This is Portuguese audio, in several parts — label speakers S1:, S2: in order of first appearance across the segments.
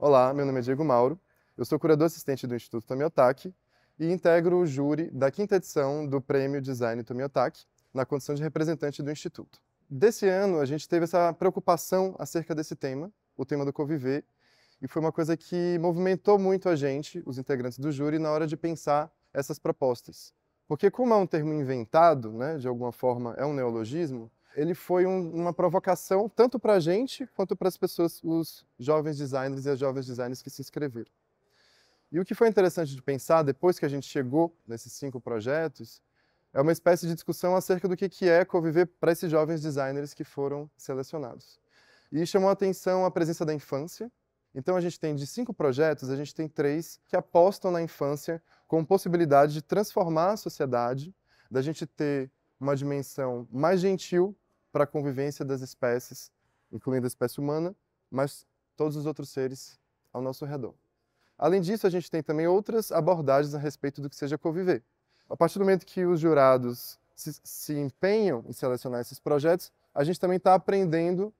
S1: Olá, meu nome é Diego Mauro, eu sou curador assistente do Instituto Tomiotaki e integro o júri da 5ª edição do Prêmio Design Tomiotaki, na condição de representante do Instituto. Desse ano, a gente teve essa preocupação acerca desse tema, o tema do conviver, e foi uma coisa que movimentou muito a gente, os integrantes do júri, na hora de pensar essas propostas. Porque como é um termo inventado, né, de alguma forma é um neologismo, ele foi uma provocação tanto para a gente quanto para as pessoas, os jovens designers e as jovens designers que se inscreveram. E o que foi interessante de pensar, depois que a gente chegou nesses 5 projetos, é uma espécie de discussão acerca do que é conviver para esses jovens designers que foram selecionados. E chamou a atenção a presença da infância. Então a gente tem, de 5 projetos, a gente tem 3 que apostam na infância com possibilidade de transformar a sociedade, da gente ter uma dimensão mais gentil para a convivência das espécies, incluindo a espécie humana, mas todos os outros seres ao nosso redor. Além disso, a gente tem também outras abordagens a respeito do que seja conviver. A partir do momento que os jurados se empenham em selecionar esses projetos, a gente também está aprendendo,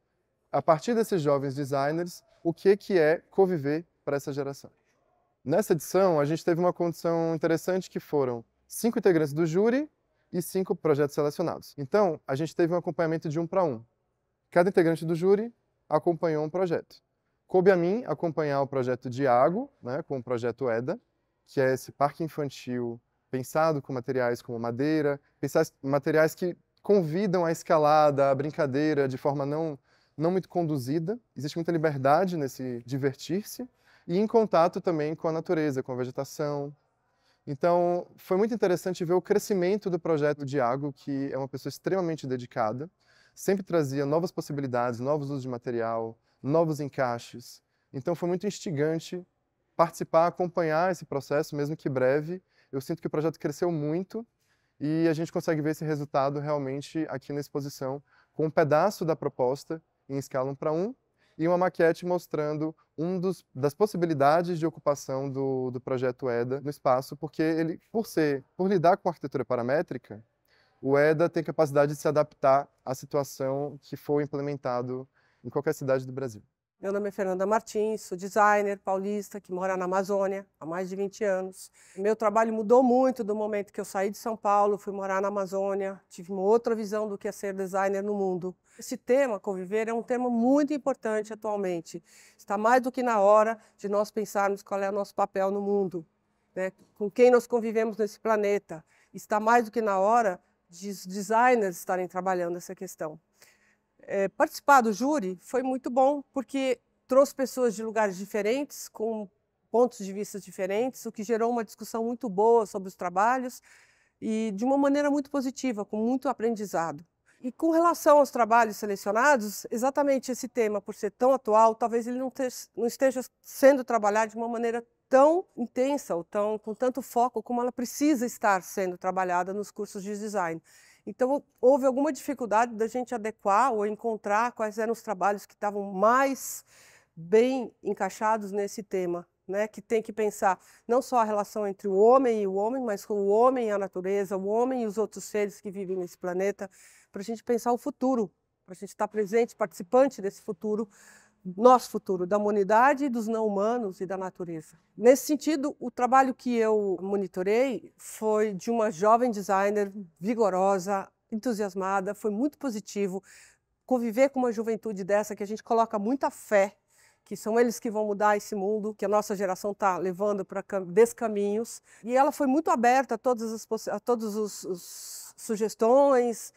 S1: a partir desses jovens designers, o que é conviver para essa geração. Nessa edição, a gente teve uma condição interessante que foram 5 integrantes do júri e 5 projetos selecionados. Então, a gente teve um acompanhamento de 1 para 1. Cada integrante do júri acompanhou um projeto. Coube a mim acompanhar o projeto Diago, né, com o projeto EDA, que é esse parque infantil pensado com materiais como madeira, materiais que convidam a escalada, a brincadeira de forma não muito conduzida. Existe muita liberdade nesse divertir-se e em contato também com a natureza, com a vegetação. Então, foi muito interessante ver o crescimento do projeto Diago, que é uma pessoa extremamente dedicada, sempre trazia novas possibilidades, novos usos de material, novos encaixes. Então, foi muito instigante participar, acompanhar esse processo, mesmo que breve. Eu sinto que o projeto cresceu muito e a gente consegue ver esse resultado realmente aqui na exposição, com um pedaço da proposta em escala 1 para 1 e uma maquete mostrando das possibilidades de ocupação do projeto EDA no espaço, porque ele, por lidar com arquitetura paramétrica, o EDA tem capacidade de se adaptar à situação que for implementado em qualquer cidade do Brasil.
S2: Meu nome é Fernanda Martins, sou designer paulista que mora na Amazônia há mais de 20 anos. Meu trabalho mudou muito do momento que eu saí de São Paulo, fui morar na Amazônia, tive uma outra visão do que é ser designer no mundo. Esse tema, conviver, é um tema muito importante atualmente. Está mais do que na hora de nós pensarmos qual é o nosso papel no mundo, né? Com quem nós convivemos nesse planeta. Está mais do que na hora de os designers estarem trabalhando essa questão. Participar do júri foi muito bom, porque trouxe pessoas de lugares diferentes, com pontos de vista diferentes, o que gerou uma discussão muito boa sobre os trabalhos e de uma maneira muito positiva, com muito aprendizado. E com relação aos trabalhos selecionados, exatamente esse tema, por ser tão atual, talvez ele não esteja sendo trabalhado de uma maneira tão intensa ou com tanto foco como ela precisa estar sendo trabalhada nos cursos de design. Então, houve alguma dificuldade da gente adequar ou encontrar quais eram os trabalhos que estavam mais bem encaixados nesse tema, né? Que tem que pensar não só a relação entre o homem, mas com o homem e a natureza, o homem e os outros seres que vivem nesse planeta, para a gente pensar o futuro, para a gente estar presente, participante desse futuro, nosso futuro, da humanidade, dos não-humanos e da natureza. Nesse sentido, o trabalho que eu monitorei foi de uma jovem designer vigorosa, entusiasmada, foi muito positivo conviver com uma juventude dessa que a gente coloca muita fé, que são eles que vão mudar esse mundo, que a nossa geração está levando para descaminhos. E ela foi muito aberta a todas as sugestões.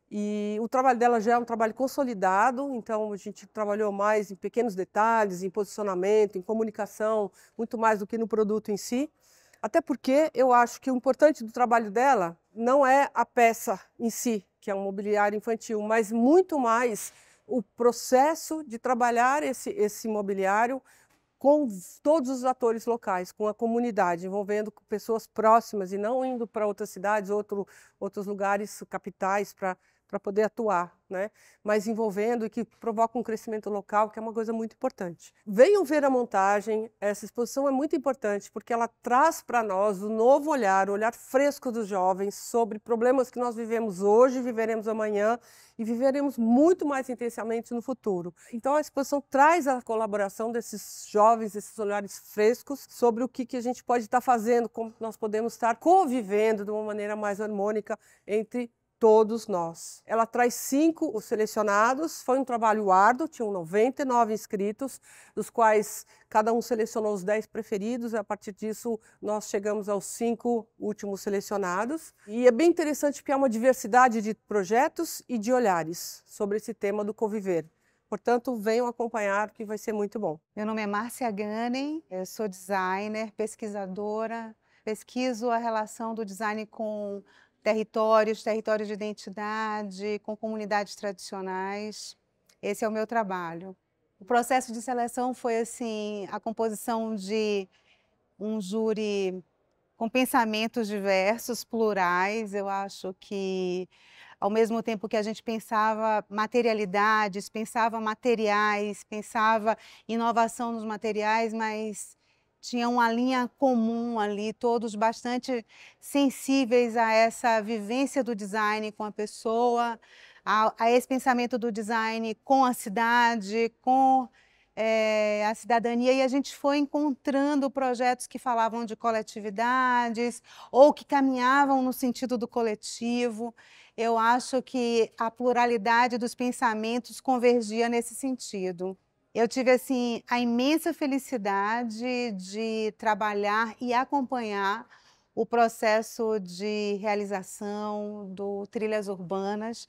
S2: E o trabalho dela já é um trabalho consolidado, então a gente trabalhou mais em pequenos detalhes, em posicionamento, em comunicação, muito mais do que no produto em si. Até porque eu acho que o importante do trabalho dela não é a peça em si, que é um mobiliário infantil, mas muito mais o processo de trabalhar esse mobiliário com todos os atores locais, com a comunidade, envolvendo pessoas próximas e não indo para outras cidades, outros lugares, capitais, para para poder atuar, né? Mas envolvendo e que provoca um crescimento local, que é uma coisa muito importante. Venham ver a montagem, essa exposição é muito importante, porque ela traz para nós um novo olhar, o olhar fresco dos jovens sobre problemas que nós vivemos hoje, viveremos amanhã e viveremos muito mais intensamente no futuro. Então a exposição traz a colaboração desses jovens, esses olhares frescos sobre o que a gente pode estar fazendo, como nós podemos estar convivendo de uma maneira mais harmônica entre todos nós. Ela traz 5 os selecionados, foi um trabalho árduo, tinham 99 inscritos, dos quais cada um selecionou os 10 preferidos, e a partir disso nós chegamos aos 5 últimos selecionados. E é bem interessante porque há uma diversidade de projetos e de olhares sobre esse tema do conviver. Portanto, venham acompanhar que vai ser muito bom.
S3: Meu nome é Márcia Ganem, eu sou designer, pesquisadora, pesquiso a relação do design com territórios de identidade, com comunidades tradicionais. Esse é o meu trabalho. O processo de seleção foi assim, a composição de um júri com pensamentos diversos, plurais. Eu acho que, ao mesmo tempo que a gente pensava materialidades, pensava materiais, pensava inovação nos materiais, mas tinha uma linha comum ali, todos bastante sensíveis a essa vivência do design com a pessoa, a esse pensamento do design com a cidade, com a cidadania, e a gente foi encontrando projetos que falavam de coletividades ou que caminhavam no sentido do coletivo. Eu acho que a pluralidade dos pensamentos convergia nesse sentido. Eu tive assim a imensa felicidade de trabalhar e acompanhar o processo de realização do Trilhas Urbanas,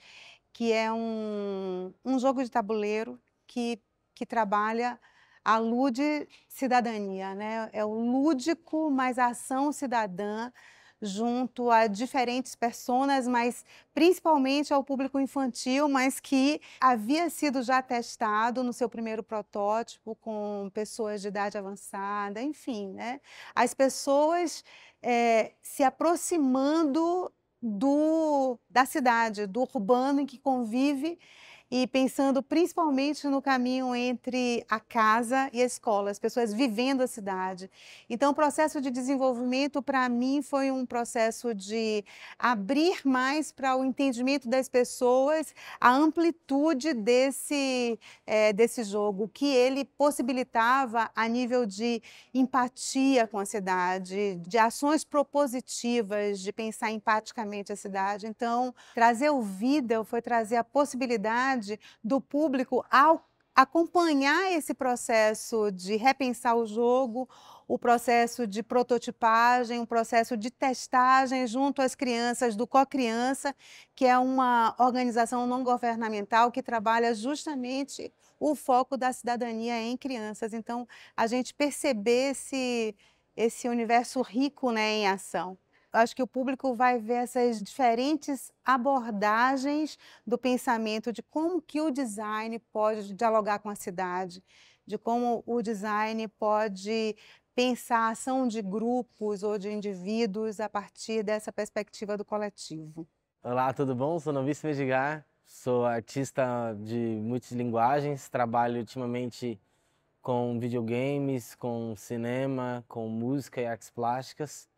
S3: que é um jogo de tabuleiro que trabalha a ludicidadania, né? É o lúdico mais a ação cidadã junto a diferentes personas, mas principalmente ao público infantil, mas que havia sido já testado no seu primeiro protótipo com pessoas de idade avançada, enfim, né? As pessoas se aproximando da cidade, do urbano em que convive, e pensando principalmente no caminho entre a casa e a escola, as pessoas vivendo a cidade. Então, o processo de desenvolvimento, para mim, foi um processo de abrir mais para o entendimento das pessoas, a amplitude desse jogo, que ele possibilitava a nível de empatia com a cidade, de ações propositivas, de pensar empaticamente a cidade. Então, trazer o Vida foi trazer a possibilidade do público ao acompanhar esse processo de repensar o jogo, o processo de prototipagem, o processo de testagem junto às crianças do Cocriança, que é uma organização não governamental que trabalha justamente o foco da cidadania em crianças. Então, a gente perceber esse universo rico, né, em ação. Acho que o público vai ver essas diferentes abordagens do pensamento, de como que o design pode dialogar com a cidade, de como o design pode pensar a ação de grupos ou de indivíduos a partir dessa perspectiva do coletivo.
S4: Olá, tudo bom? Sou Novice Medgar, sou artista de multilinguagens, trabalho ultimamente com videogames, com cinema, com música e artes plásticas.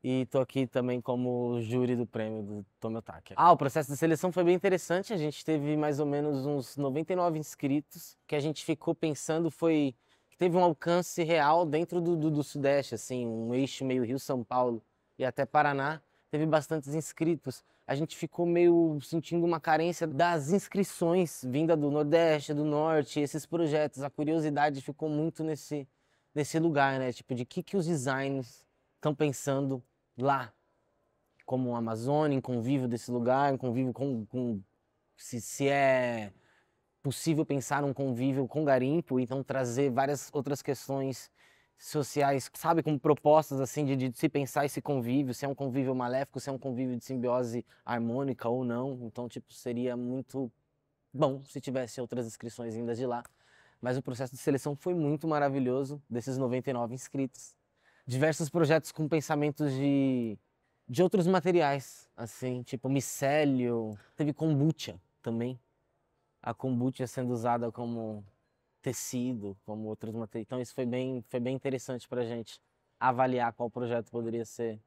S4: E estou aqui também como júri do prêmio do Tomiotaki. O processo de seleção foi bem interessante, a gente teve mais ou menos uns 99 inscritos. O que a gente ficou pensando foi que teve um alcance real dentro do Sudeste, assim, um eixo meio Rio-São Paulo e até Paraná, teve bastantes inscritos. A gente ficou meio sentindo uma carência das inscrições vinda do Nordeste, do Norte, esses projetos. A curiosidade ficou muito nesse lugar, né? Tipo, de que os designers estão pensando lá, como a Amazônia, em convívio desse lugar, em convívio se é possível pensar um convívio com garimpo, então trazer várias outras questões sociais, sabe, como propostas assim de se pensar esse convívio, se é um convívio maléfico, se é um convívio de simbiose harmônica ou não. Então, tipo, seria muito bom se tivesse outras inscrições vindas de lá. Mas o processo de seleção foi muito maravilhoso, desses 99 inscritos. Diversos projetos com pensamentos de de outros materiais, assim, tipo micélio, teve kombucha também. A kombucha sendo usada como tecido, como outros materiais. Então isso foi bem interessante para a gente avaliar qual projeto poderia ser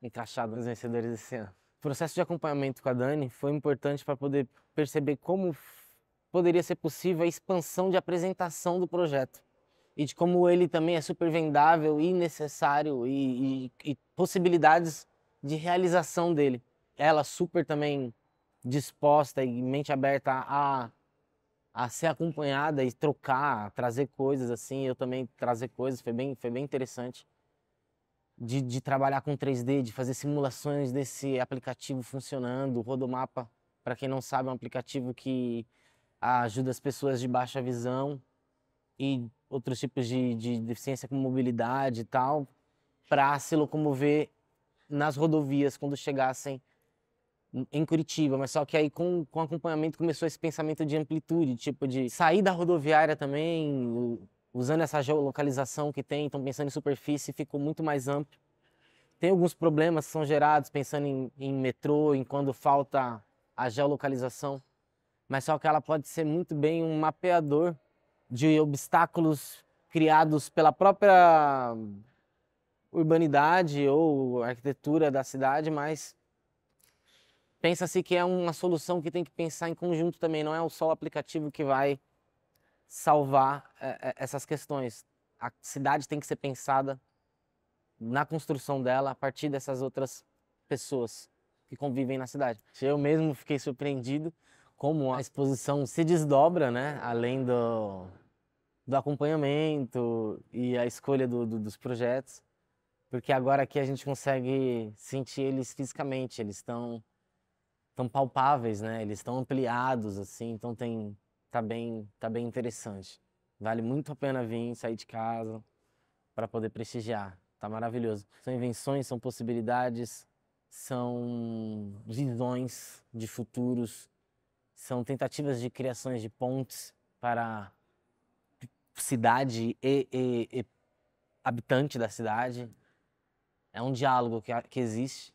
S4: encaixado nos vencedores desse ano. O processo de acompanhamento com a Dani foi importante para poder perceber como poderia ser possível a expansão de apresentação do projeto e de como ele também é super vendável e necessário e possibilidades de realização dele. Ela super também disposta e mente aberta a ser acompanhada e trocar, trazer coisas assim, eu também trazer coisas, foi bem interessante. De trabalhar com 3D, de fazer simulações desse aplicativo funcionando. O Rodomapa, para quem não sabe, é um aplicativo que ajuda as pessoas de baixa visão e outros tipos de deficiência como mobilidade e tal, para se locomover nas rodovias quando chegassem em Curitiba. Mas só que aí com acompanhamento começou esse pensamento de amplitude, tipo de sair da rodoviária também, usando essa geolocalização que tem, então pensando em superfície, ficou muito mais amplo. Tem alguns problemas que são gerados pensando em metrô, em quando falta a geolocalização, mas só que ela pode ser muito bem um mapeador de obstáculos criados pela própria urbanidade ou arquitetura da cidade, mas pensa-se que é uma solução que tem que pensar em conjunto também, não é só o aplicativo que vai salvar essas questões. A cidade tem que ser pensada na construção dela a partir dessas outras pessoas que convivem na cidade. Eu mesmo fiquei surpreendido como a exposição se desdobra, né? Além do acompanhamento e a escolha dos projetos, porque agora aqui a gente consegue sentir eles fisicamente, eles estão palpáveis, né? Eles estão ampliados, assim, então tá bem interessante. Vale muito a pena vir, sair de casa para poder prestigiar. Tá maravilhoso. São invenções, são possibilidades, são visões de futuros, são tentativas de criações de pontes para cidade e habitante da cidade. É um diálogo que existe,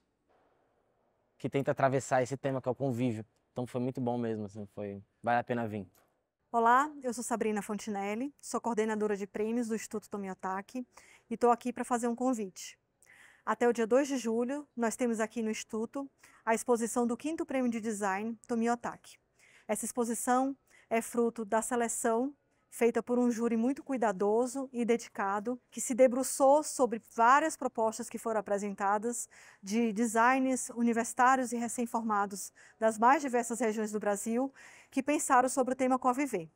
S4: que tenta atravessar esse tema que é o convívio. Então foi muito bom mesmo, assim, vale a pena vir.
S5: Olá, eu sou Sabrina Fontinelli, sou coordenadora de prêmios do Instituto Tomiotaki e estou aqui para fazer um convite. Até o dia 2 de julho, nós temos aqui no Instituto a exposição do 5º Prêmio de Design Tomiotaki. Essa exposição é fruto da seleção feita por um júri muito cuidadoso e dedicado, que se debruçou sobre várias propostas que foram apresentadas de designers universitários e recém-formados das mais diversas regiões do Brasil, que pensaram sobre o tema Conviver.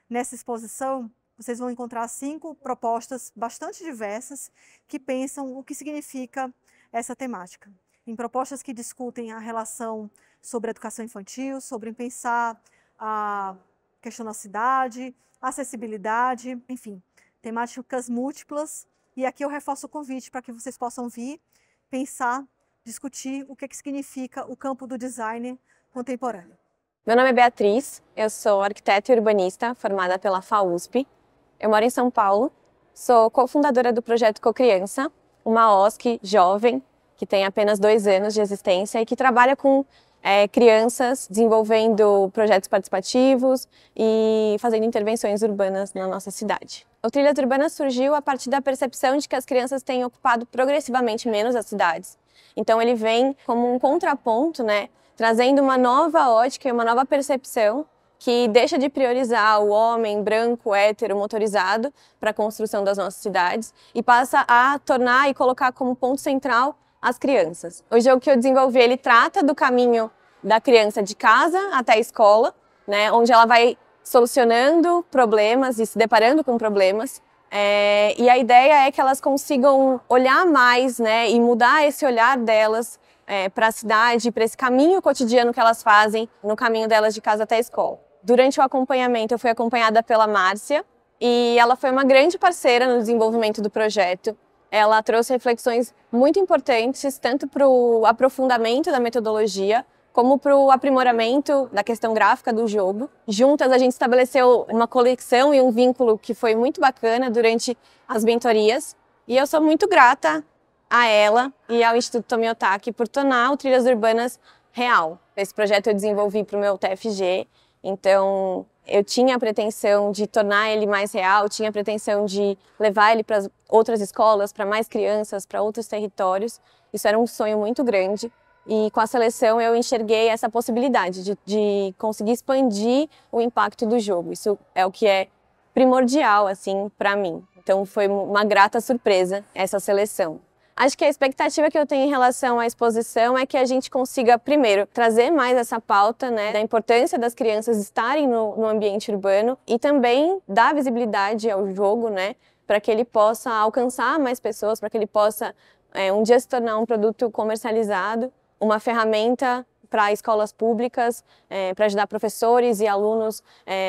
S5: Nessa exposição, vocês vão encontrar 5 propostas bastante diversas que pensam o que significa essa temática. Em propostas que discutem a relação sobre a educação infantil, sobre pensar a questão da cidade, acessibilidade, enfim, temáticas múltiplas. E aqui eu reforço o convite para que vocês possam vir, pensar, discutir o que significa o campo do design contemporâneo.
S6: Meu nome é Beatriz, eu sou arquiteta e urbanista formada pela FAUSP. Eu moro em São Paulo, sou cofundadora do projeto Cocriança, uma OSC jovem que tem apenas 2 anos de existência e que trabalha com crianças desenvolvendo projetos participativos e fazendo intervenções urbanas na nossa cidade. O Trilhas Urbanas surgiu a partir da percepção de que as crianças têm ocupado progressivamente menos as cidades. Então ele vem como um contraponto, né, trazendo uma nova ótica e uma nova percepção que deixa de priorizar o homem branco, hétero, motorizado para a construção das nossas cidades e passa a tornar e colocar como ponto central as crianças. O jogo que eu desenvolvi, ele trata do caminho da criança de casa até a escola, né, onde ela vai solucionando problemas e se deparando com problemas. E a ideia é que elas consigam olhar mais, né, e mudar esse olhar delas para a cidade, para esse caminho cotidiano que elas fazem no caminho delas de casa até a escola. Durante o acompanhamento, eu fui acompanhada pela Márcia e ela foi uma grande parceira no desenvolvimento do projeto. Ela trouxe reflexões muito importantes, tanto para o aprofundamento da metodologia, como para o aprimoramento da questão gráfica do jogo. Juntas, a gente estabeleceu uma conexão e um vínculo que foi muito bacana durante as mentorias. E eu sou muito grata a ela e ao Instituto Tomiotaki por tornar o Trilhas Urbanas real. Esse projeto eu desenvolvi para o meu TFG, então eu tinha a pretensão de tornar ele mais real, tinha a pretensão de levar ele para outras escolas, para mais crianças, para outros territórios. Isso era um sonho muito grande e com a seleção eu enxerguei essa possibilidade de conseguir expandir o impacto do jogo. Isso é o que é primordial assim, para mim. Então foi uma grata surpresa essa seleção. Acho que a expectativa que eu tenho em relação à exposição é que a gente consiga, primeiro, trazer mais essa pauta, né, da importância das crianças estarem no ambiente urbano e também dar visibilidade ao jogo, né, para que ele possa alcançar mais pessoas, para que ele possa um dia se tornar um produto comercializado, uma ferramenta para escolas públicas, para ajudar professores e alunos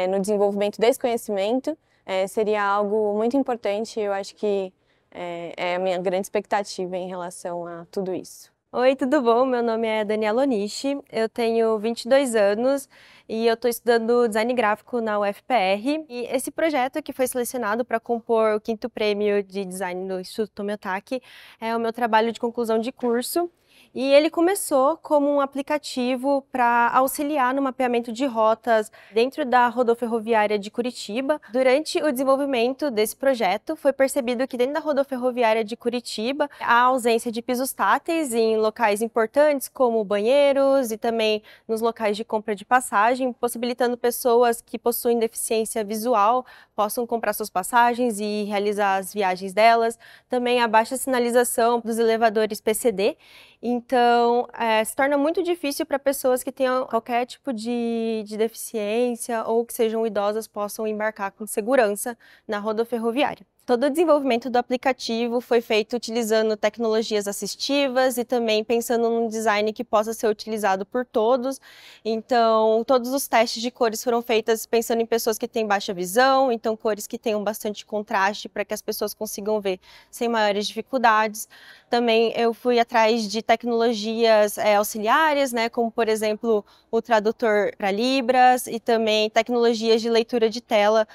S6: no desenvolvimento desse conhecimento. Seria algo muito importante, eu acho que é a minha grande expectativa em relação a tudo isso.
S7: Oi, tudo bom? Meu nome é Daniela Onishi, eu tenho 22 anos e eu estou estudando design gráfico na UFPR. E esse projeto que foi selecionado para compor o 5º prêmio de design do Instituto Tomiotaki é o meu trabalho de conclusão de curso. E ele começou como um aplicativo para auxiliar no mapeamento de rotas dentro da rodoferroviária de Curitiba. Durante o desenvolvimento desse projeto, foi percebido que dentro da rodoferroviária de Curitiba, há ausência de pisos táteis em locais importantes, como banheiros e também nos locais de compra de passagem, possibilitando pessoas que possuem deficiência visual possam comprar suas passagens e realizar as viagens delas. Também a baixa sinalização dos elevadores PCD. Então, se torna muito difícil para pessoas que tenham qualquer tipo de deficiência ou que sejam idosas possam embarcar com segurança na rodoferroviária. Todo o desenvolvimento do aplicativo foi feito utilizando tecnologias assistivas e também pensando num design que possa ser utilizado por todos. Então, todos os testes de cores foram feitos pensando em pessoas que têm baixa visão, então cores que tenham bastante contraste para que as pessoas consigam ver sem maiores dificuldades. Também eu fui atrás de tecnologias auxiliares, né, como por exemplo o tradutor para Libras e também tecnologias de leitura de tela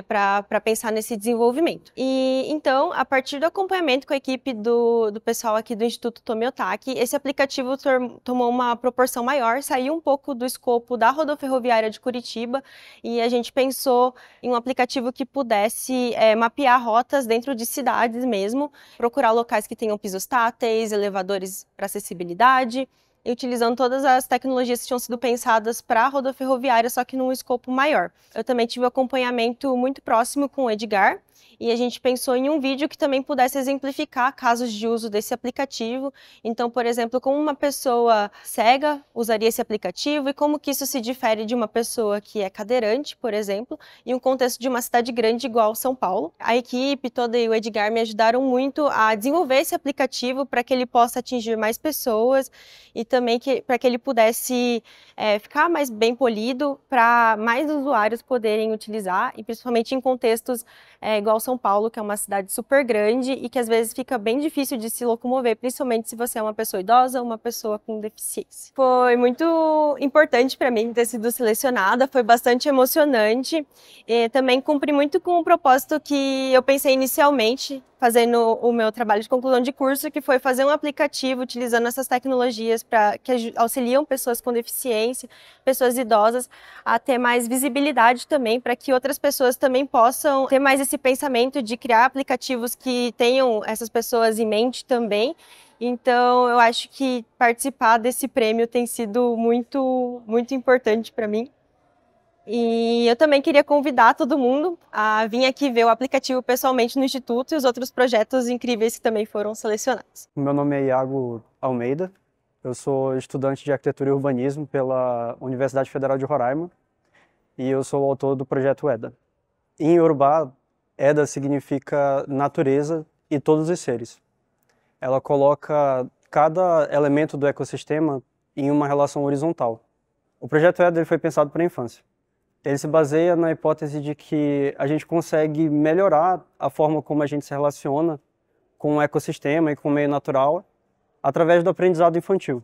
S7: para pensar nesse desenvolvimento. E então, a partir do acompanhamento com a equipe do pessoal aqui do Instituto Tomiotaki, esse aplicativo tomou uma proporção maior, saiu um pouco do escopo da rodoferroviária de Curitiba e a gente pensou em um aplicativo que pudesse mapear rotas dentro de cidades mesmo, procurar locais que tenham pisos táteis, elevadores para acessibilidade, e utilizando todas as tecnologias que tinham sido pensadas para a rodoferroviária, só que num escopo maior. Eu também tive um acompanhamento muito próximo com o Edgar, e a gente pensou em um vídeo que também pudesse exemplificar casos de uso desse aplicativo. Então, por exemplo, como uma pessoa cega usaria esse aplicativo e como que isso se difere de uma pessoa que é cadeirante, por exemplo, em um contexto de uma cidade grande igual São Paulo. A equipe toda e o Edgar me ajudaram muito a desenvolver esse aplicativo para que ele possa atingir mais pessoas e também para que ele pudesse ficar mais bem polido para mais usuários poderem utilizar, e principalmente em contextos igual São Paulo, que é uma cidade super grande e que às vezes fica bem difícil de se locomover, principalmente se você é uma pessoa idosa ou uma pessoa com deficiência. Foi muito importante para mim ter sido selecionada, foi bastante emocionante e também cumpri muito com o propósito que eu pensei inicialmente, fazendo o meu trabalho de conclusão de curso, que foi fazer um aplicativo utilizando essas tecnologias que auxiliam pessoas com deficiência, pessoas idosas, a ter mais visibilidade também, para que outras pessoas também possam ter mais esse pensamento de criar aplicativos que tenham essas pessoas em mente também. Então, eu acho que participar desse prêmio tem sido muito, muito importante para mim. E eu também queria convidar todo mundo a vir aqui ver o aplicativo pessoalmente no Instituto e os outros projetos incríveis que também foram selecionados.
S8: Meu nome é Iago Almeida, eu sou estudante de Arquitetura e Urbanismo pela Universidade Federal de Roraima e eu sou o autor do projeto EDA. Em Iorubá, EDA significa natureza e todos os seres. Ela coloca cada elemento do ecossistema em uma relação horizontal. O projeto EDA foi pensado para a infância. Ele se baseia na hipótese de que a gente consegue melhorar a forma como a gente se relaciona com o ecossistema e com o meio natural através do aprendizado infantil.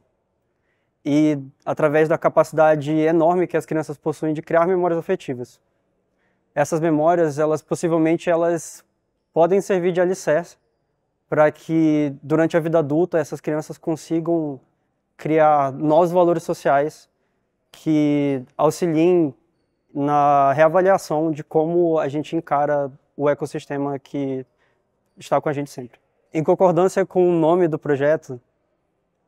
S8: E através da capacidade enorme que as crianças possuem de criar memórias afetivas. Essas memórias, possivelmente, elas podem servir de alicerce para que durante a vida adulta essas crianças consigam criar novos valores sociais que auxiliem na reavaliação de como a gente encara o ecossistema que está com a gente sempre. Em concordância com o nome do projeto,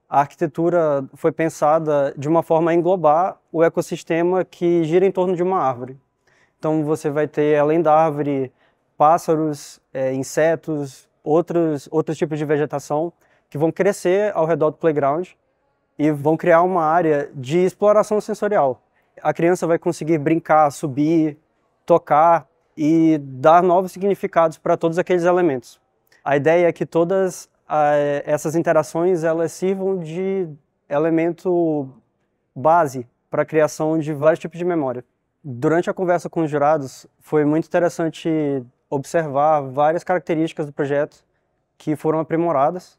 S8: a arquitetura foi pensada de uma forma a englobar o ecossistema que gira em torno de uma árvore. Então você vai ter, além da árvore, pássaros, insetos, outros tipos de vegetação que vão crescer ao redor do playground e vão criar uma área de exploração sensorial. A criança vai conseguir brincar, subir, tocar e dar novos significados para todos aqueles elementos. A ideia é que todas essas interações elas sirvam de elemento base para a criação de vários tipos de memória. Durante a conversa com os jurados, foi muito interessante observar várias características do projeto que foram aprimoradas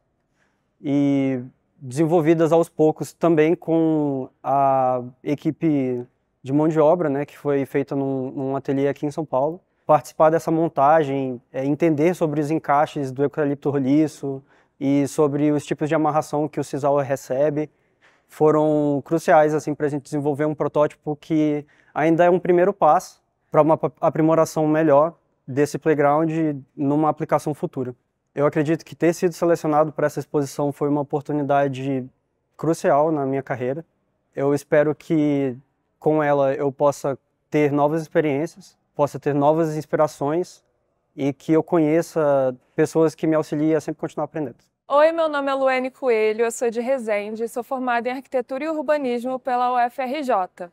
S8: e desenvolvidas aos poucos também com a equipe de mão de obra, né, que foi feita num ateliê aqui em São Paulo. Participar dessa montagem, entender sobre os encaixes do eucalipto roliço e sobre os tipos de amarração que o sisal recebe, foram cruciais assim, para a gente desenvolver um protótipo que ainda é um primeiro passo para uma aprimoração melhor desse playground numa aplicação futura. Eu acredito que ter sido selecionado para essa exposição foi uma oportunidade crucial na minha carreira. Eu espero que com ela eu possa ter novas experiências, possa ter novas inspirações e que eu conheça pessoas que me auxiliem a sempre continuar aprendendo.
S9: Oi, meu nome é Luene Coelho, eu sou de Resende, sou formada em Arquitetura e Urbanismo pela UFRJ.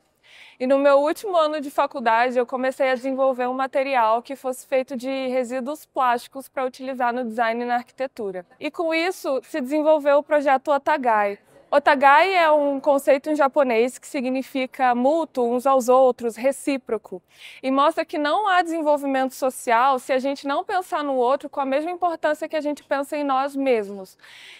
S9: E no meu último ano de faculdade, eu comecei a desenvolver um material que fosse feito de resíduos plásticos para utilizar no design e na arquitetura. E com isso, se desenvolveu o projeto Otagai. Otagai é um conceito em japonês que significa mútuo, uns aos outros, recíproco. E mostra que não há desenvolvimento social se a gente não pensar no outro com a mesma importância que a gente pensa em nós mesmos.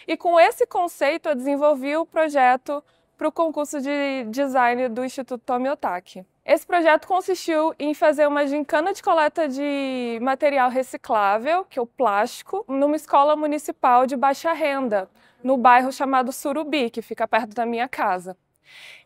S9: E com esse conceito, eu desenvolvi o projeto para o concurso de design do Instituto Tomiotaki. Esse projeto consistiu em fazer uma gincana de coleta de material reciclável, que é o plástico, numa escola municipal de baixa renda, no bairro chamado Surubi, que fica perto da minha casa.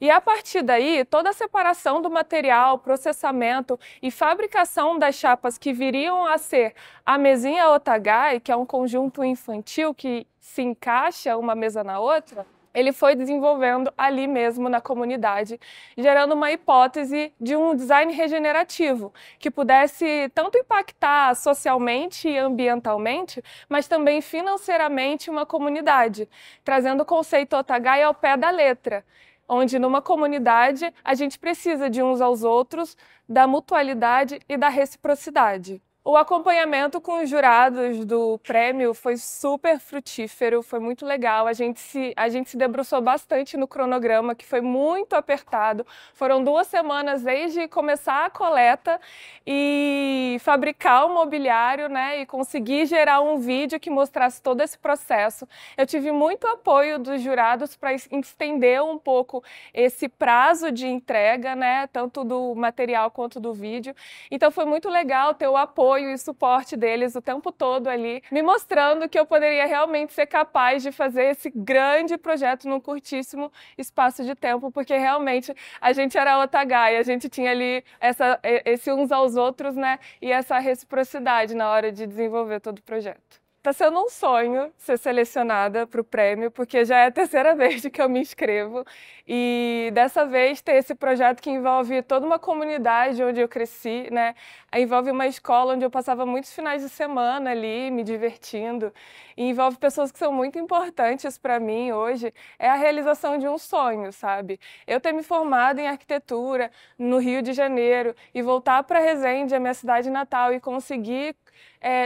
S9: E a partir daí, toda a separação do material, processamento e fabricação das chapas que viriam a ser a mesinha Otagai, que é um conjunto infantil que se encaixa uma mesa na outra, ele foi desenvolvendo ali mesmo na comunidade, gerando uma hipótese de um design regenerativo, que pudesse tanto impactar socialmente e ambientalmente, mas também financeiramente uma comunidade, trazendo o conceito Otagai ao pé da letra, onde numa comunidade a gente precisa de uns aos outros, da mutualidade e da reciprocidade. O acompanhamento com os jurados do prêmio foi super frutífero, foi muito legal. A gente se debruçou bastante no cronograma, que foi muito apertado. Foram 2 semanas desde começar a coleta e fabricar o mobiliário, né, e conseguir gerar um vídeo que mostrasse todo esse processo. Eu tive muito apoio dos jurados para estender um pouco esse prazo de entrega, né, tanto do material quanto do vídeo. Então foi muito legal ter o apoio e suporte deles o tempo todo ali, me mostrando que eu poderia realmente ser capaz de fazer esse grande projeto num curtíssimo espaço de tempo, porque realmente a gente era Otagai, a gente tinha ali esse uns aos outros, né, e essa reciprocidade na hora de desenvolver todo o projeto. Está sendo um sonho ser selecionada para o prêmio, porque já é a 3ª vez que eu me inscrevo. E dessa vez ter esse projeto que envolve toda uma comunidade onde eu cresci, né? Envolve uma escola onde eu passava muitos finais de semana ali, me divertindo. E envolve pessoas que são muito importantes para mim hoje. É a realização de um sonho, sabe? Eu ter me formado em arquitetura no Rio de Janeiro e voltar para Resende, a minha cidade natal, e conseguir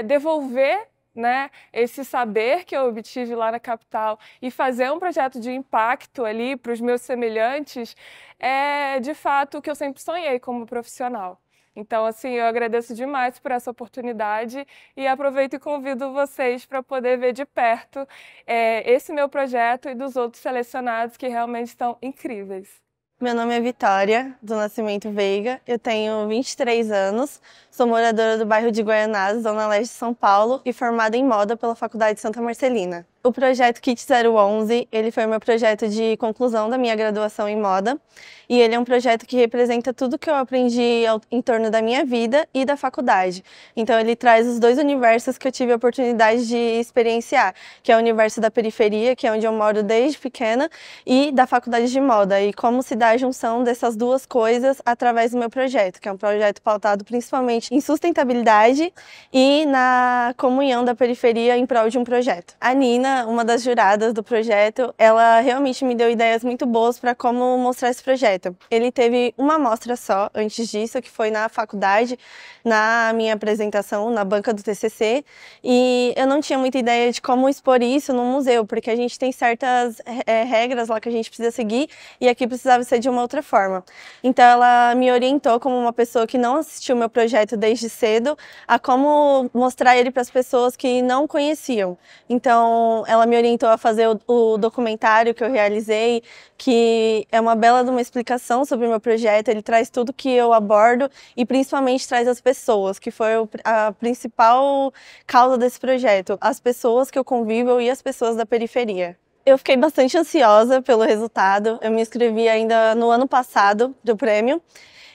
S9: devolver, né, esse saber que eu obtive lá na capital e fazer um projeto de impacto ali para os meus semelhantes é, de fato, o que eu sempre sonhei como profissional. Então, assim, eu agradeço demais por essa oportunidade e aproveito e convido vocês para poder ver de perto esse meu projeto e dos outros selecionados que realmente estão incríveis.
S10: Meu nome é Vitória, do Nascimento Veiga, eu tenho 23 anos, sou moradora do bairro de Guaianazes, zona leste de São Paulo, e formada em moda pela Faculdade Santa Marcelina. O projeto Kit 011, ele foi o meu projeto de conclusão da minha graduação em moda, e ele é um projeto que representa tudo que eu aprendi em torno da minha vida e da faculdade. Então ele traz os dois universos que eu tive a oportunidade de experienciar, que é o universo da periferia, que é onde eu moro desde pequena, e da faculdade de moda, e como se dá a junção dessas duas coisas através do meu projeto, que é um projeto pautado principalmente em sustentabilidade e na comunhão da periferia em prol de um projeto. A Nina, uma das juradas do projeto, ela realmente me deu ideias muito boas para como mostrar esse projeto. Ele teve uma amostra só antes disso, que foi na faculdade, na minha apresentação, na banca do TCC, e eu não tinha muita ideia de como expor isso no museu, porque a gente tem certas regras lá que a gente precisa seguir, e aqui precisava ser de uma outra forma. Então ela me orientou como uma pessoa que não assistiu meu projeto desde cedo, a como mostrar ele para as pessoas que não conheciam. Então ela me orientou a fazer o documentário que eu realizei, que é uma bela de uma explicação sobre o meu projeto. Ele traz tudo que eu abordo e principalmente traz as pessoas, que foi a principal causa desse projeto, as pessoas que eu convivo e as pessoas da periferia. Eu fiquei bastante ansiosa pelo resultado, eu me inscrevi ainda no ano passado do prêmio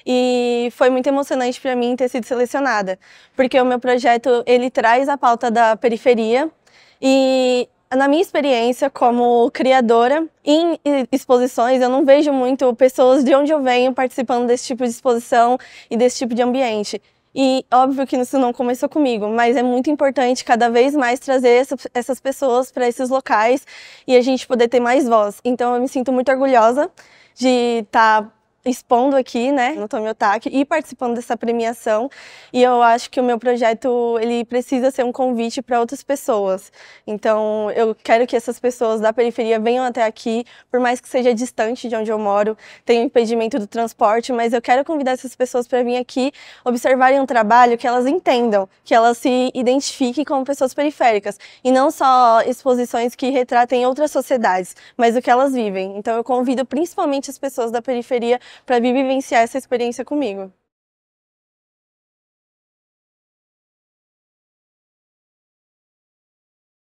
S10: e foi muito emocionante para mim ter sido selecionada, porque o meu projeto ele traz a pauta da periferia e na minha experiência como criadora em exposições, eu não vejo muito pessoas de onde eu venho participando desse tipo de exposição e desse tipo de ambiente. E óbvio que isso não começou comigo, mas é muito importante cada vez mais trazer essas pessoas para esses locais e a gente poder ter mais voz. Então eu me sinto muito orgulhosa de estar expondo aqui, né, no Tomiotaque e participando dessa premiação. E eu acho que o meu projeto, ele precisa ser um convite para outras pessoas. Então, eu quero que essas pessoas da periferia venham até aqui, por mais que seja distante de onde eu moro, tem o impedimento do transporte, mas eu quero convidar essas pessoas para vir aqui, observarem um trabalho que elas entendam, que elas se identifiquem como pessoas periféricas, e não só exposições que retratem outras sociedades, mas o que elas vivem. Então, eu convido principalmente as pessoas da periferia para vir vivenciar essa experiência comigo.